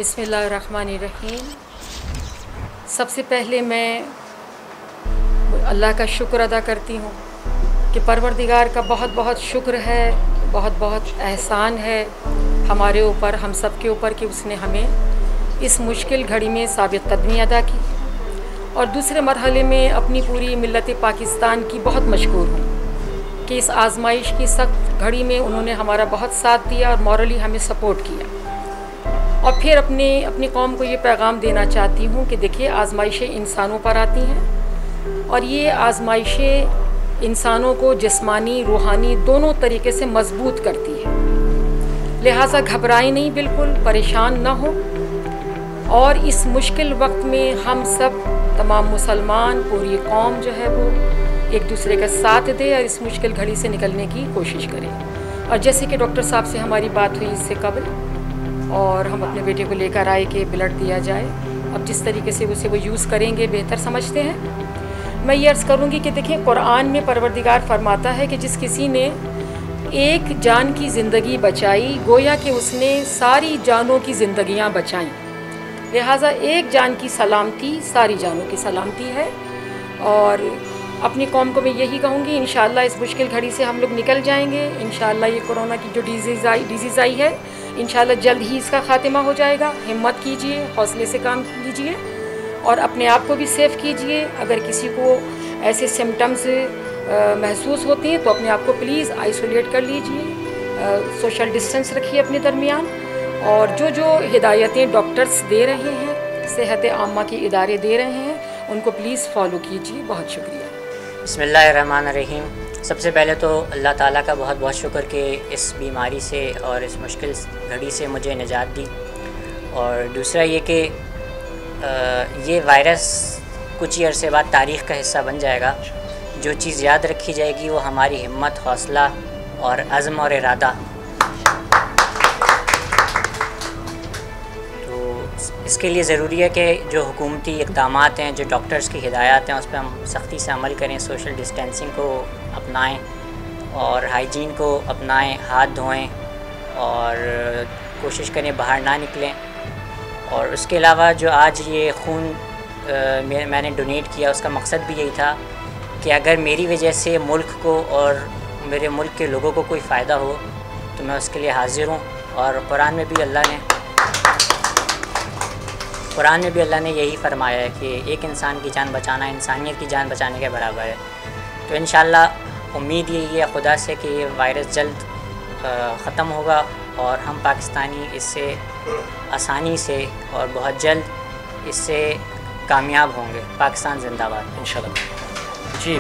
बिस्मिल्लाहिर्रहमानिर्रहीम। सबसे पहले मैं अल्लाह का शुक्र अदा करती हूँ कि परवरदिगार का बहुत बहुत शुक्र है, बहुत बहुत एहसान है हमारे ऊपर, हम सब के ऊपर कि उसने हमें इस मुश्किल घड़ी में साबित कदमी अदा की। और दूसरे मरहले में अपनी पूरी मिल्लत पाकिस्तान की बहुत मशकूर हूँ कि इस आज़माइश की सख्त घड़ी में उन्होंने हमारा बहुत साथ दिया और मॉरली हमें सपोर्ट किया। और फिर अपनी कौम को ये पैगाम देना चाहती हूँ कि देखिए, आज़माइशें इंसानों पर आती हैं और ये आज़माइशें इंसानों को जिस्मानी रूहानी दोनों तरीके से मजबूत करती है। लिहाजा घबराएं नहीं, बिल्कुल परेशान ना हो। और इस मुश्किल वक्त में हम सब तमाम मुसलमान, पूरी कौम जो है वो एक दूसरे का साथ दे और इस मुश्किल घड़ी से निकलने की कोशिश करें। और जैसे कि डॉक्टर साहब से हमारी बात हुई इससे कबल, और हम अपने बेटे को लेकर आए कि ब्लड दिया जाए। अब जिस तरीके से उसे वो यूज़ करेंगे बेहतर समझते हैं। मैं ये अर्ज़ करूँगी कि देखिए, कुरान में परवरदिगार फरमाता है कि जिस किसी ने एक जान की ज़िंदगी बचाई, गोया कि उसने सारी जानों की ज़िंदगियाँ बचाईं। लिहाजा एक जान की सलामती सारी जानों की सलामती है। और अपनी कौम को मैं यही कहूँगी, इंशाअल्लाह इस मुश्किल घड़ी से हम लोग निकल जाएंगे। इंशाअल्लाह ये कोरोना की जो डिज़ीज़ आई है, इंशाअल्लाह जल्द ही इसका ख़ात्मा हो जाएगा। हिम्मत कीजिए, हौसले से काम कीजिए और अपने आप को भी सेफ़ कीजिए। अगर किसी को ऐसे सिम्टम्स महसूस होते हैं तो अपने आप को प्लीज़ आइसोलेट कर लीजिए, सोशल डिस्टेंस रखिए अपने दरमियान। और जो हिदायतें डॉक्टर्स दे रहे हैं, सेहत आम्मा के इदारे दे रहे हैं, उनको प्लीज़ फॉलो कीजिए। बहुत शुक्रिया। बिस्मिल्लाहिर्रहमानिर्रहीम। सबसे पहले तो अल्लाह ताला का बहुत बहुत शुक्र कि इस बीमारी से और इस मुश्किल घड़ी से मुझे निजात दी। और दूसरा ये कि ये वायरस कुछ ही अरसे बाद तारीख़ का हिस्सा बन जाएगा। जो चीज़ याद रखी जाएगी वो हमारी हिम्मत, हौसला और अज़्म और इरादा। इसके लिए ज़रूरी है कि जो हुकूमती इक़दामात हैं, जो डॉक्टर्स की हिदायत हैं, उस पर हम सख्ती से अमल करें। सोशल डिस्टेंसिंग को अपनाएं और हाइजीन को अपनाएं, हाथ धोएं और कोशिश करें बाहर ना निकलें। और उसके अलावा जो आज ये खून मैंने डोनेट किया, उसका मकसद भी यही था कि अगर मेरी वजह से मुल्क को और मेरे मुल्क के लोगों को कोई फ़ायदा हो तो मैं उसके लिए हाज़िर हूँ। और कुरान में भी अल्लाह ने यही फरमाया है कि एक इंसान की जान बचाना इंसानियत की जान बचाने के बराबर है। तो इंशाअल्लाह उम्मीद यही है खुदा से कि ये वायरस जल्द ख़त्म होगा और हम पाकिस्तानी इससे आसानी से और बहुत जल्द इससे कामयाब होंगे। पाकिस्तान जिंदाबाद इंशाअल्लाह। जी।